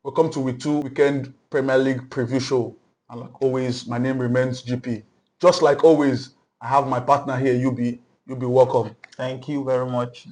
Welcome to week 2 weekend Premier League preview show. And like always, my name remains GP. Just like always, I have my partner here, UB. UB, welcome. Thank you very much.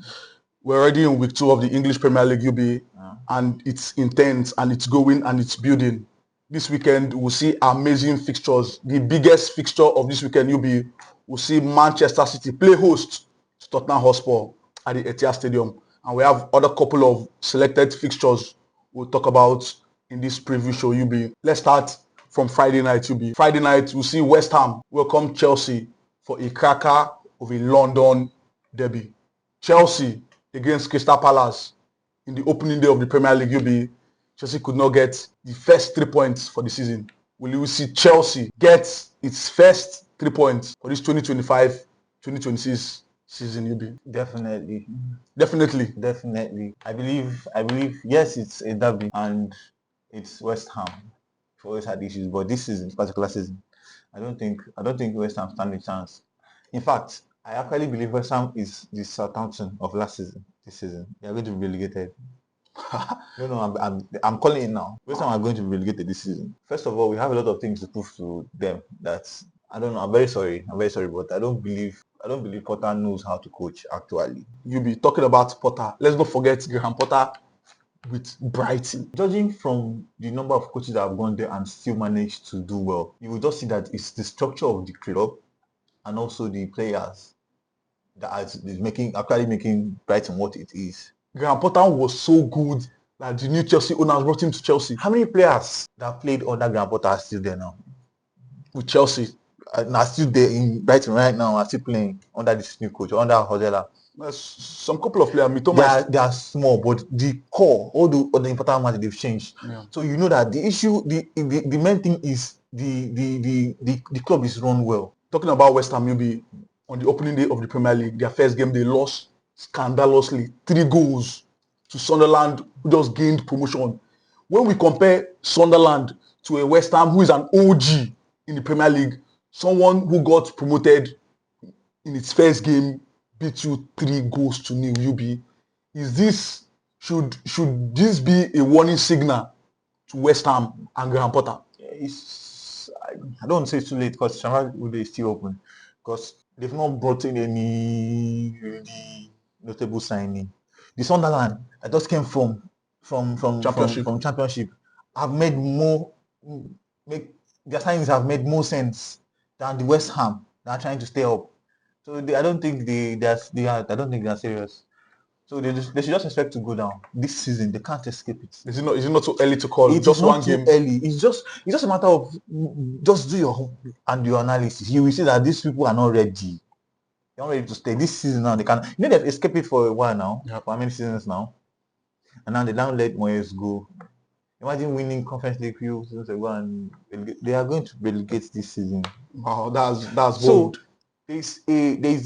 We're already in week 2 of the English Premier League, UB, and it's intense and it's going and it's building. This weekend, we'll see amazing fixtures. The biggest fixture of this weekend, UB, we'll see Manchester City play host to Tottenham Hotspur at the Etihad Stadium. And we have other couple of selected fixtures we'll talk about in this preview show, UB. Let's start from Friday night, UB. Friday night, we'll see West Ham welcome Chelsea for a cracker of a London derby. Chelsea against Crystal Palace in the opening day of the Premier League, UB. Chelsea could not get the first 3 points for the season. Will you see Chelsea get its first 3 points for this 2025-2026 season, UB? Definitely. Definitely. I believe, yes, it's a derby and it's West Ham. We always had issues, but this season, this particular season, I don't think West Ham stand a chance. In fact, I actually believe West Ham is the Southampton of last season. This season, they are going to be relegated. I'm calling it now. West Ham are going to be relegated this season. First of all, we have a lot of things to prove to them. That I don't know. I'm very sorry, but I don't believe Potter knows how to coach. Actually, You'll be talking about Potter. Let's not forget Graham Potter with Brighton. Judging from the number of coaches that have gone there and still managed to do well, you will just see that it's the structure of the club and also the players that is making Brighton what it is. Graham Potter was so good that the new Chelsea owners brought him to Chelsea. How many players that played under Graham Potter are still there now? With Chelsea. Are still there in Brighton right now, are still playing under this new coach, under Hodela. Some couple of players, they are small, but the core, all the important matches they've changed. Yeah. So you know that the issue, the main thing is the club is run well. Talking about West Ham, maybe on the opening day of the Premier League, their first game they lost scandalously 3 goals to Sunderland, who just gained promotion. When we compare Sunderland to a West Ham who is an OG in the Premier League, someone who got promoted in its first game beat you 3 goals to nil, UB. Should this be a warning signal to West Ham and Graham Potter? I don't say it's too late because Shamrock is still open because they've not brought in any really notable signing. The Sunderland that just came from Championship have made their signings have made more sense than the West Ham that are trying to stay up. So I don't think they are serious. So they should just expect to go down this season. They can't escape it. Is it not too early to call? It's just one game. Early. It's just a matter of just do your homework and your analysis. You will see that these people are not ready. They're not ready to stay this season now. They can. They've escaped it for a while now. Yeah. For how many seasons now? And now they don't let Moyes go. Imagine winning Conference League few seasons ago, and they are going to relegate this season. Wow, that's bold. So there is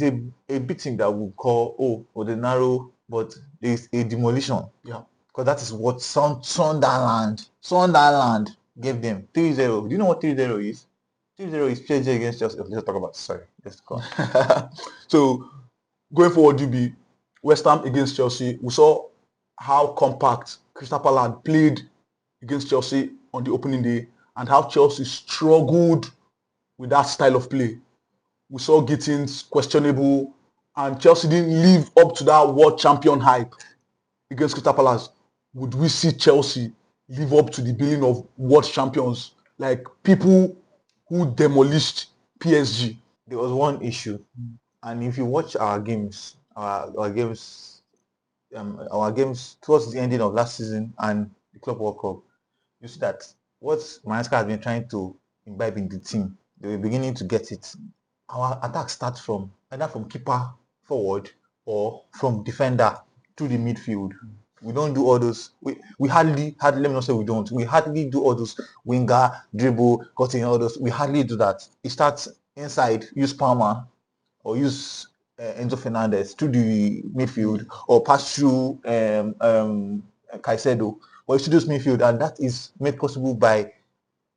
a big thing that we'll call Ordinaro, but there is a demolition. Yeah. Because that is what Sunderland gave them 3-0. Do you know what 3-0 is? 3-0 is PSG against Chelsea. Let's talk about. Sorry, let's go. So going forward, UB, West Ham against Chelsea. We saw how compact Crystal Palace played against Chelsea on the opening day and how Chelsea struggled with that style of play. We saw Gittins questionable and Chelsea didn't live up to that world champion hype against Crystal Palace. Would we see Chelsea live up to the billing of world champions, like people who demolished PSG? There was one issue, and if you watch our games towards the ending of last season and the Club World Cup, you see that what Maresca has been trying to imbibe in the team, they were beginning to get it. Our attack starts either from keeper forward or from defender to the midfield. We don't do all those. We hardly, let me not say we don't. We hardly do all those winger, dribble, cutting, all those. We hardly do that. It starts inside, use Palmer or use Enzo Fernandez to the midfield or pass through Caicedo or to this midfield, and that is made possible by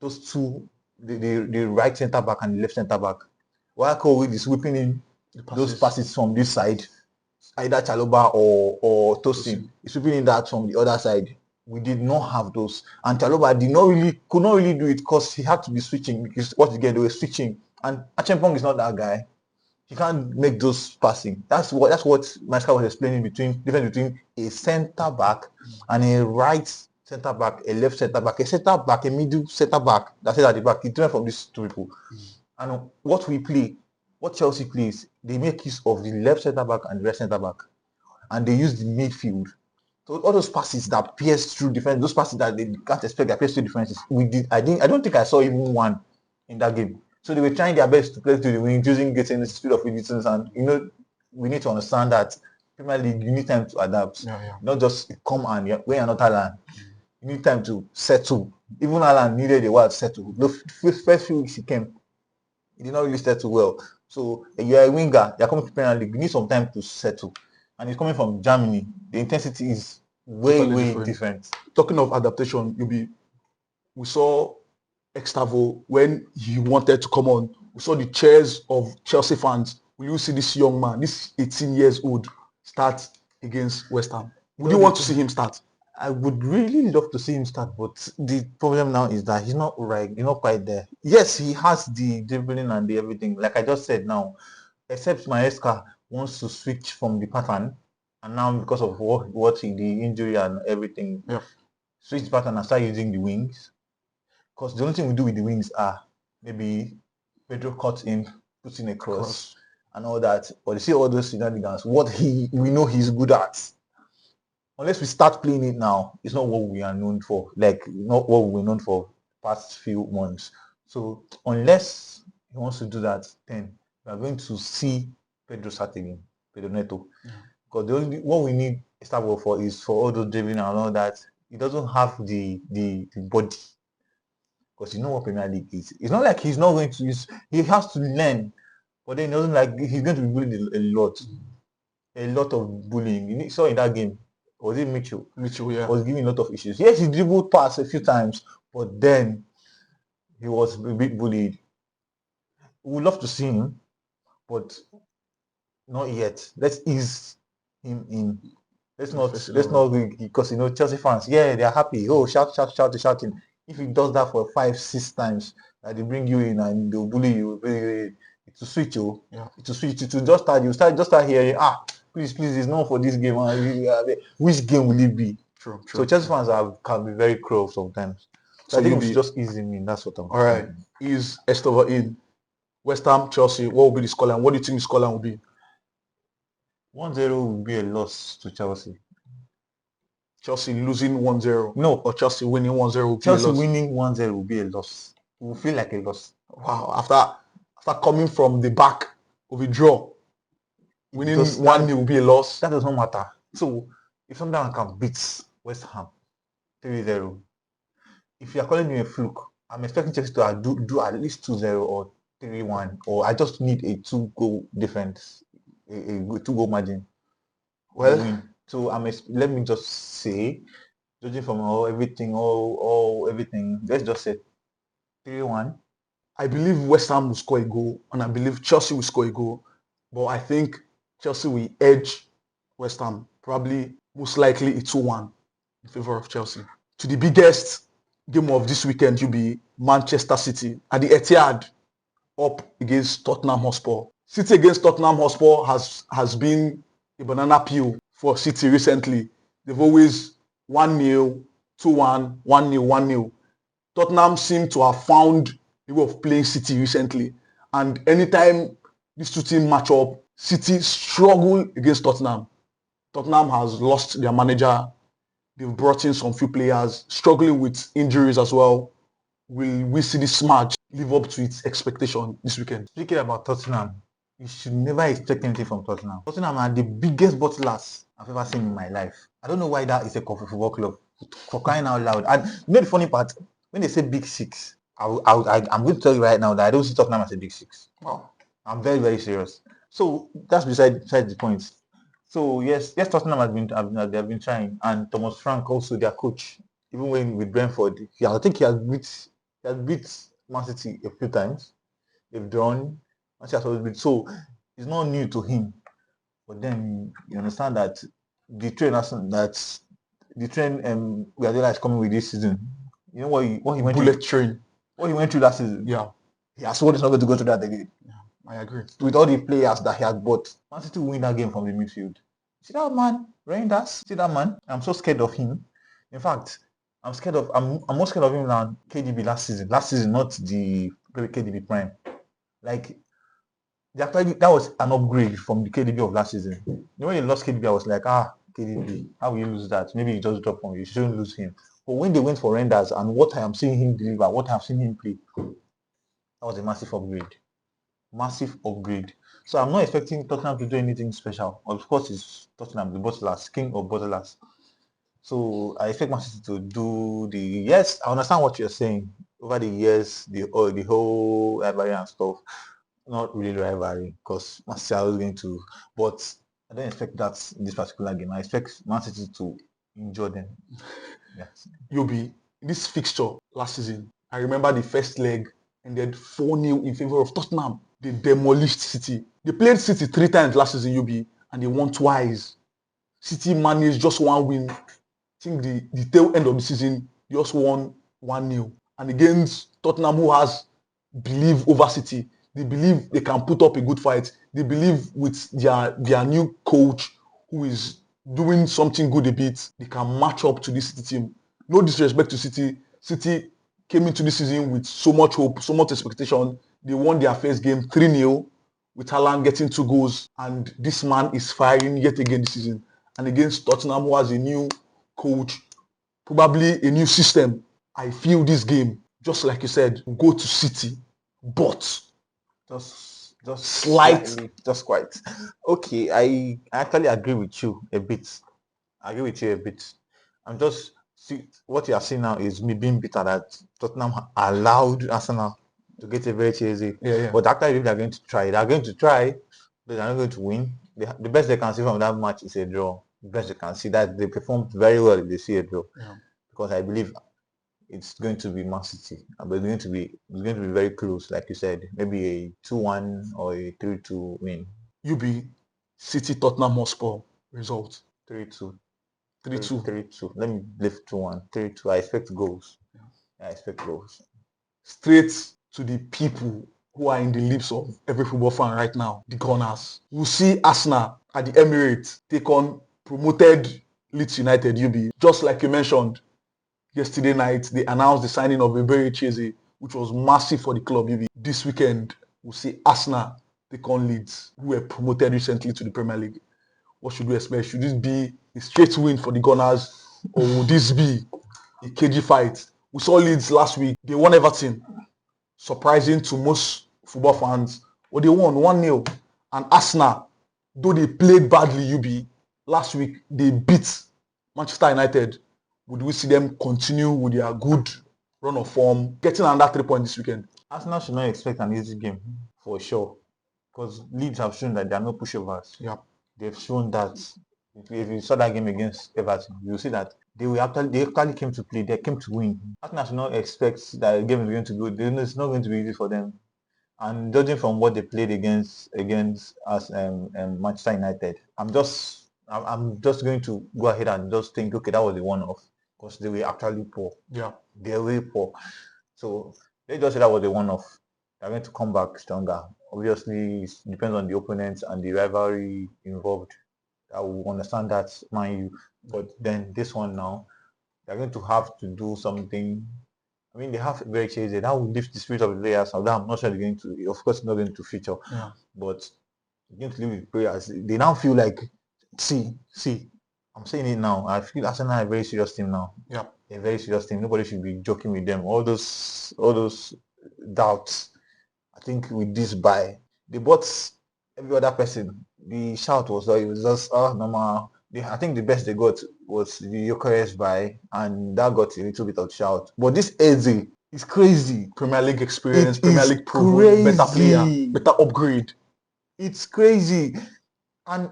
those two, the right centre back and the left centre back. While Kobe is whipping in those passes from this side, either Chaloba or Tosin is whipping in that from the other side. we did not have those. And Chaloba could not really do it because he had to be switching because what you get, they were switching. And Achampong is not that guy. He can't make those passing. That's what Maska was explaining difference between a centre back and a right centre back, a left centre back, a centre back, a middle centre back. That's it at the back. It's different from these two people. And what Chelsea plays, they make use of the left centre back and the right centre back, and they use the midfield. So all those passes that pierce through defense, those passes that they can't expect that pierce through defenses, I don't think I saw even one in that game. So they were trying their best to play to the wing, using getting the speed of Edison's, and we need to understand that Premier League, you need time to adapt. Not just come and when you're not Alan. You need time to settle. Even Alan needed a while to settle. The first few weeks he came, he did not really settle well. So you're a winger, you're coming to Premier League, you need some time to settle. And he's coming from Germany. The intensity is way different. Talking of adaptation, we saw Extavo when he wanted to come on. We saw the cheers of Chelsea fans. Will you see this young man, this 18 years old, start against West Ham? Would you want to see him start? I would really love to see him start, but the problem now is that he's not right. He's not quite there. Yes, he has the dribbling and the everything, like I just said now. Except Maesca wants to switch from the pattern, and now because of the injury and everything, switch the pattern and start using the wings. Because the only thing we do with the wings are maybe Pedro cuts in, puts in a cross, and all that. But you see all those shenanigans, we know he's good at. Unless we start playing it now, it's not what we are known for. Like, not what we're known for past few months. So unless he wants to do that, then we are going to see Pedro start again, Pedro Neto. Because what we need Estavo for is for all those dribbling and all that. He doesn't have the body. Because you know what Premier League is. It's not like he's not going to use. He has to learn, but then he doesn't like. He's going to be bullied a lot of bullying. You saw in that game. Was it Mitchell? Mitchell, yeah. Was giving a lot of issues. Yes, he dribbled past a few times, but then he was a bit bullied. We would love to see him, but not yet. Let's ease him in. Let's not because Chelsea fans, they are happy. Oh, shouting. If he does that for 5-6 times, that they bring you in and they'll bully you, it's a switch, It's a switch. To just start hearing, please, it's not for this game. Which game will it be? True. So Chelsea fans can be very cruel sometimes. So I think we should just ease him in. That's what I'm saying. All right, ease Estova in. West Ham, Chelsea, what will be the scoreline? What do you think the scoreline will be? 1-0 will be a loss to Chelsea. Chelsea losing 1-0? No. Or Chelsea winning 1-0 will be Chelsea a loss? winning 1-0 will be a loss. It will feel like a loss. Wow, after coming from the back of a draw, winning 1-0 will be a loss? That does not matter. So, if someone can beat West Ham 3-0, if you are calling me a fluke, I'm expecting Chelsea to do at least 2-0 or 3-1, or I just need a 2-goal difference, a 2-goal margin. Well, so let me just say, judging from everything, let's just say 3-1. I believe West Ham will score a goal, and I believe Chelsea will score a goal. But I think Chelsea will edge West Ham, probably most likely a 2-1 in favor of Chelsea. To the biggest game of this weekend, will be Manchester City at the Etihad up against Tottenham Hotspur. City against Tottenham Hotspur has been a banana peel for City recently. They've always 1-0, 2-1, 1-0, 1-0. Tottenham seem to have found the way of playing City recently. And anytime these two teams match up, City struggle against Tottenham. Tottenham has lost their manager. They've brought in some few players, struggling with injuries as well. Will we see this match live up to its expectation this weekend? Speaking about Tottenham, you should never expect anything from Tottenham. Tottenham are the biggest bottlers I've ever seen in my life. I don't know why that is a football club. For crying out loud. And you know the funny part? When they say big six, I'm going to tell you right now that I don't see Tottenham as a big six. Wow. I'm very, very serious. So that's beside the point. So yes, Tottenham have been trying, and Thomas Frank also their coach. Even when with Brentford, I think he has beat Man City a few times. They've drawn. Man City has always beat. So it's not new to him. But then you understand that the trainer that the trend Guardiola is coming with this season. You know what he went Bullet through? train. What he went through last season. Yeah, He has sworn he's not going to go through that again. I agree. With all the players that he has bought, Man City win that game from the midfield. See that man, Reinders? See that man? I'm so scared of him. In fact, I'm more scared of him than KDB last season. Last season, not the KDB prime. Like, that was an upgrade from the KDB of last season. You know, when you lost KDB, I was like, KDB, how will you lose that? Maybe you just drop on you. You shouldn't lose him. But when they went for Renders and what I am seeing him deliver, what I have seen him play, that was a massive upgrade. Massive upgrade. So I'm not expecting Tottenham to do anything special. Of course, it's Tottenham, the bottlers, king of bottlers. So I expect Man City to do the... Yes, I understand what you're saying. Over the years, the whole rivalry and stuff, not really rivalry, because Man City is going to... But I don't expect that in this particular game. I expect Man City to enjoy them. Yes. Yobi, this fixture last season, I remember the first leg ended 4-0 in favor of Tottenham. They demolished City. They played City 3 times last season, Yobi, and they won twice. City managed just 1 win. I think the tail end of the season, they just won 1-0. And against Tottenham, who has belief over City, they believe they can put up a good fight. They believe with their new coach, who is doing something good a bit, they can match up to this City team. No disrespect to City. City came into this season with so much hope, so much expectation. They won their first game 3-0 with Haaland getting 2 goals. And this man is firing yet again this season. And against Tottenham, who has a new coach, probably a new system. I feel this game, just like you said, go to City, but Just slight. just quite. Okay, I actually agree with you a bit. I'm just see what you are seeing now is me being bitter that Tottenham allowed Arsenal to get a very cheesy. Yeah. But actually, if they're going to try, but they're not going to win. The best they can see from that match is a draw. The best they can see that they performed very well if they see a draw. Yeah. Because I believe it's going to be Man City, but it's going to be very close, like you said. Maybe a 2-1 or a 3-2 win. UB City Tottenham Hotspur result 3-2. 3-2. 3-2. Let me lift 2-1. 3-2. I expect goals. I expect goals. Straight to the people who are in the lips of every football fan right now, the Gunners. We'll see Arsenal at the Emirates take on promoted Leeds United, UB. Just like you mentioned, yesterday night, they announced the signing of Ebere Cheze, which was massive for the club. UB. This weekend, we'll see Arsenal take on Leeds, who were promoted recently to the Premier League. What should we expect? Should this be a straight win for the Gunners, or will this be a cagey fight? We saw Leeds last week. They won Everton. Surprising to most football fans. But they won 1-0. And Arsenal, though they played badly, UB, last week, they beat Manchester United. Would we see them continue with their good run of form, getting another 3 points this weekend? Arsenal should not expect an easy game, for sure. Because Leeds have shown that there are no pushovers. Yeah. They've shown that if you saw that game against Everton, you'll see that they actually came to play, they came to win. Arsenal should not expect that the game is going to go. It's not going to be easy for them. And judging from what they played against us Manchester United, I'm just going to go ahead and just think, okay, that was a one-off, because they were actually poor. Yeah. They were poor. So they just say that was a one-off. They're going to come back stronger. Obviously, it depends on the opponents and the rivalry involved. I will understand that, mind you. But then this one now, they're going to have to do something. I mean, they have very chased. That will lift the spirit of the players. So I'm not sure they're going to. Of course, not going to feature. Yeah. But they're going to live with players. They now feel like, see. I'm saying it now. I feel Arsenal are a very serious team now. Yeah. A very serious team. Nobody should be joking with them. All those doubts. I think with this buy, they bought every other person. The shout was just normal. I think the best they got was the Gyökeres buy, and that got a little bit of shout. But this Eze is crazy. Premier League experience, Premier League proven, better player, better upgrade. It's crazy. And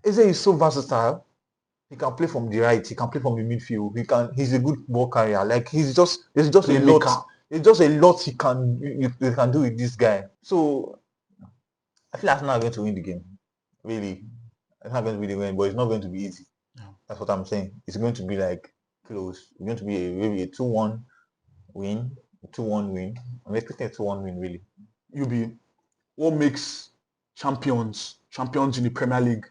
Eze is so versatile. He can play from the right. He can play from the midfield. He's a good ball carrier. Like there's just a lot. It's just a lot he can do with this guy. So I feel Arsenal are going to win the game. Really, it's not going to be the win, but it's not going to be easy. Yeah. That's what I'm saying. It's going to be like close. It's going to be maybe a 2-1 win. A 2-1 win. I'm expecting a 2-1 win, really. What makes champions in the Premier League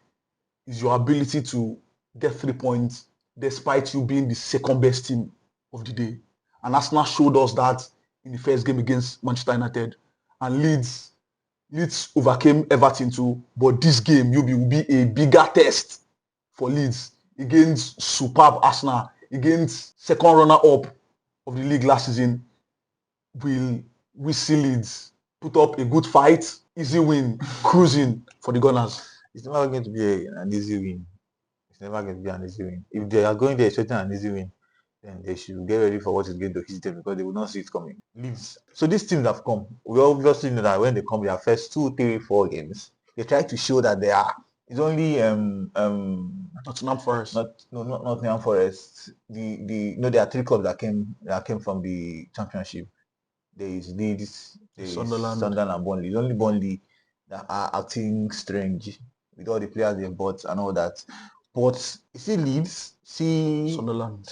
is your ability to get 3 points despite you being the second best team of the day. And Arsenal showed us that in the first game against Manchester United. And Leeds overcame Everton too. But this game will be a bigger test for Leeds against superb Arsenal, against second runner-up of the league last season. Will we see Leeds put up a good fight, easy win, cruising for the Gunners? It's never going to be an easy win. It's never going to be an easy win. If they are going there expecting an easy win, then they should get ready for what is going to hit them because they will not see it coming. Leeds. So these teams have come. We obviously know that when they come, their first 2, 3, 4 games, they try to show that they are. It's only Nottingham Forest. Not Nottingham Forest. There are 3 clubs that came from the championship. There is Leeds, there is Sunderland and Burnley. It's only Burnley that are acting strange with all the players they bought and all that. But you see Leeds, see Sunderland,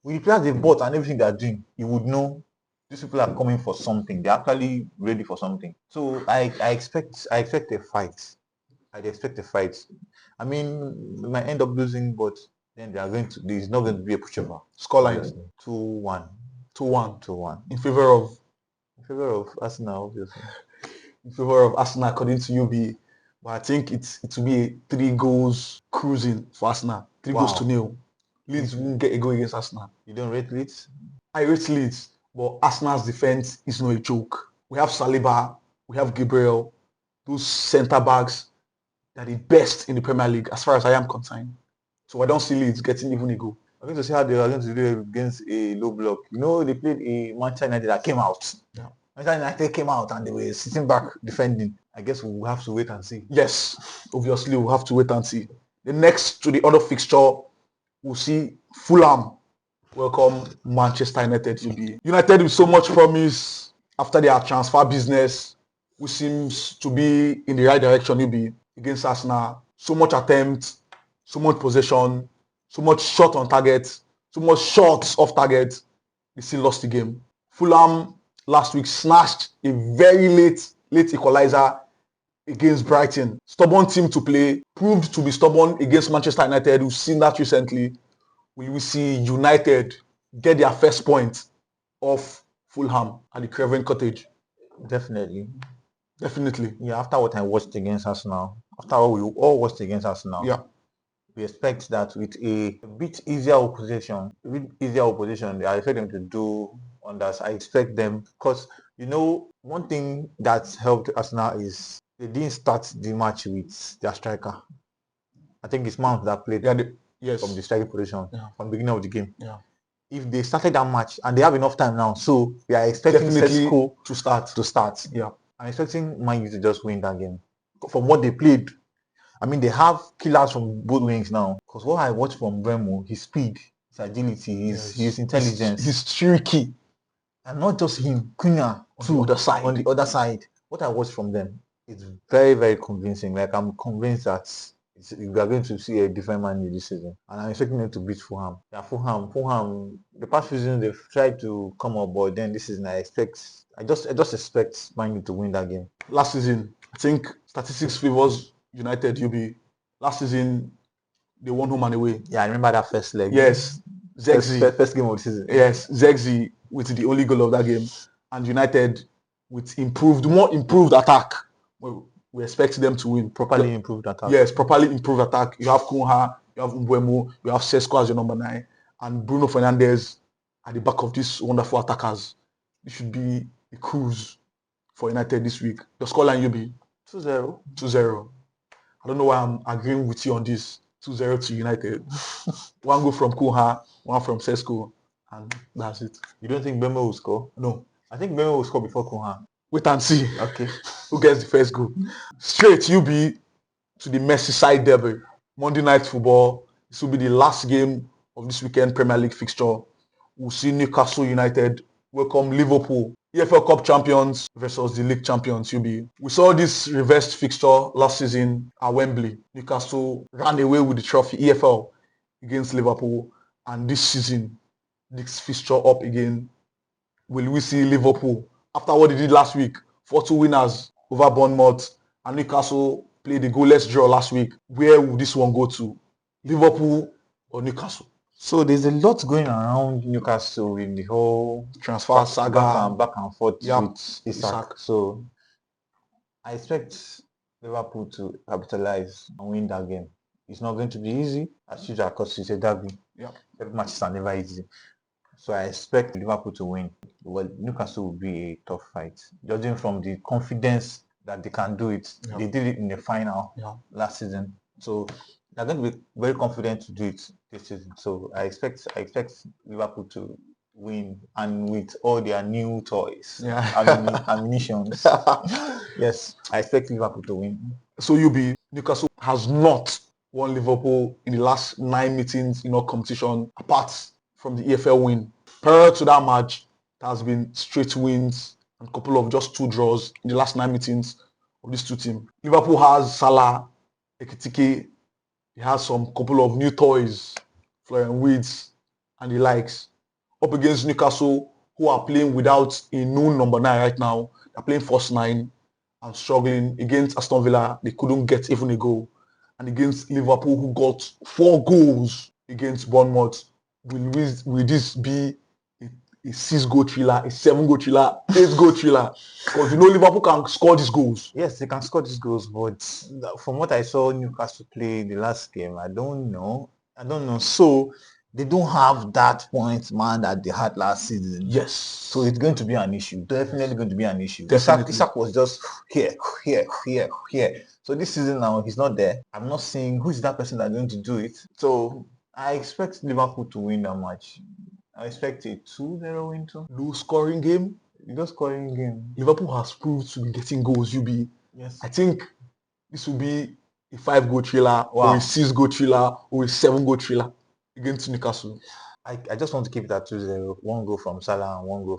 with the players they bought and everything they're doing, you would know these people are coming for something. They're actually ready for something. So I expect a fight. I'd expect a fight. I mean, we might end up losing, but then there's not going to be a pushover. Scoreline 2-1. 2-1. In favor of Arsenal, obviously. In favor of Arsenal, according to UB. But I think it will be a 3 goals cruising for Arsenal. 3 goals to 0. Leeds won't get a goal against Arsenal. You don't rate Leeds? I rate Leeds, but Arsenal's defense is not a joke. We have Saliba, we have Gabriel, those centre backs. They're the best in the Premier League as far as I am concerned. So I don't see Leeds getting even a goal. I'm going to see how they are going to do against a low block. They played a Manchester United that came out. Yeah. Manchester United came out and they were sitting back defending. I guess we'll have to wait and see. Yes, obviously we'll have to wait and see. The next to the other fixture, we'll see Fulham welcome Manchester United. United with so much promise after their transfer business, which seems to be in the right direction. Against Arsenal, so much attempt, so much possession, so much shot on target, so much shots off target. They still lost the game. Fulham last week snatched a very late equalizer against Brighton. Stubborn team to play, proved to be stubborn against Manchester United. We've seen that recently. Will we see United get their first point off Fulham at the Craven Cottage? Definitely. Yeah, after what I watched against Arsenal, after what we all watched against Arsenal, we expect that with a bit easier opposition, I expect them to do wonders. I expect them, because one thing that helped Arsenal is they didn't start the match with their striker. I think it's Mount that played from the striking position from the beginning of the game. Yeah. If they started that match and they have enough time now, so we are expecting Sesko to start. Yeah. I'm expecting Man U to just win that game. From what they played, I mean, they have killers from both wings now. Because what I watched from Bremo, his speed, his agility, his intelligence. He's tricky. And not just him, Cunha on the other side. What I watched from them, it's very, very convincing. Like, I'm convinced that we are going to see a different Man U this season. And I'm expecting them to beat Fulham. Yeah, Fulham, the past season, they've tried to come up, but then this season, I just expect Man U to win that game. Last season, I think statistics favors United. Last season, they won home and away. Yeah, I remember that first leg. Yes, Zegzi. First game of the season. Yes, Zegzi with the only goal of that game, and United with more improved attack. We expect them to win. Properly improved attack. Yes, properly improved attack. You have Cunha, you have Mbeumo, you have Sesko as your number 9, and Bruno Fernandes at the back of these wonderful attackers. It should be a cruise for United this week. The scoreline will be 2-0. 2-0. I don't know why I'm agreeing with you on this. 2-0 to United. One goal from Cunha, one from Sesko, and that's it. You don't think Mbeumo will score? No. I think Mbeumo will score before Cunha. Wait and see. Okay. Who gets the first goal? Straight UB to the Merseyside derby. Monday Night Football. This will be the last game of this weekend Premier League fixture. We'll see Newcastle United welcome Liverpool, EFL Cup champions versus the league champions UB. We saw this reversed fixture last season at Wembley. Newcastle ran away with the trophy, EFL. against Liverpool, and this season, this fixture up again. Will we see Liverpool after what they did last week? 4-2 winners over Bournemouth, and Newcastle played a goalless draw last week. Where will this one go to? Liverpool or Newcastle? So there's a lot going around Newcastle in the whole Transfer saga. back and forth Yep, with Isak. Isak. So I expect Liverpool to capitalize and win that game. It's not going to be easy, as usual, because it's a derby. Yep. Every matches are never easy. So I expect Liverpool to win. Well, Newcastle will be a tough fight, judging from the confidence that they can do it. Yep. They did it in the final last season. So they're going to be very confident to do it this season. So I expect Liverpool to win, and with all their new toys, ammunitions. Yes, I expect Liverpool to win. So Newcastle has not won Liverpool in the last 9 meetings in all competition, apart from the EFL win. Prior to that match, it has been straight wins and a couple of just 2 draws in the last 9 meetings of these two teams. Liverpool has Salah, Ekitike. He has some couple of new toys, Florian Wirtz and the likes, up against Newcastle, who are playing without a known number 9 right now. They're playing first 9 and struggling. Against Aston Villa, they couldn't get even a goal. And against Liverpool, who got 4 goals against Bournemouth, will this be a 6-goal thriller, a 7-goal thriller, 8-goal thriller? Because Liverpool can score these goals. Yes, they can score these goals, but from what I saw Newcastle play the last game, I don't know. So they don't have that point man that they had last season. Yes. So it's going to be an issue. Definitely going to be an issue. Definitely. Isak was just here. So this season now, he's not there. I'm not saying who's that person that's going to do it. So I expect Liverpool to win that match. I expect a 2-0 win too. Low scoring game. Liverpool has proved to be getting goals, Yes. I think this will be a 5-goal thriller or a 6-goal thriller or a 7-goal thriller against Newcastle. I just want to keep it at 2-0. 1 goal from Salah and 1 goal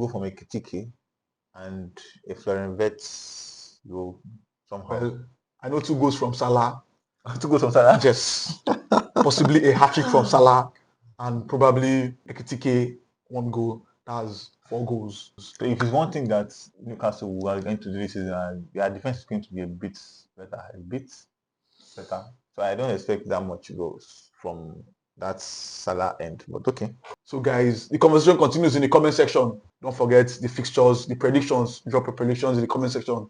from Ekitike and a Florian Wirtz goal somehow. Well, I know 2 goals from Salah. 2 goals from Salah? Yes. Possibly a hat-trick from Salah and probably Ekitike 1 goal. That's 4 goals. So if it's one thing that Newcastle are going to do this season, their defense is going to be a bit better. So I don't expect that much goals from that Salah end, but okay. So guys, the conversation continues in the comment section. Don't forget the fixtures, the predictions. Drop your predictions in the comment section.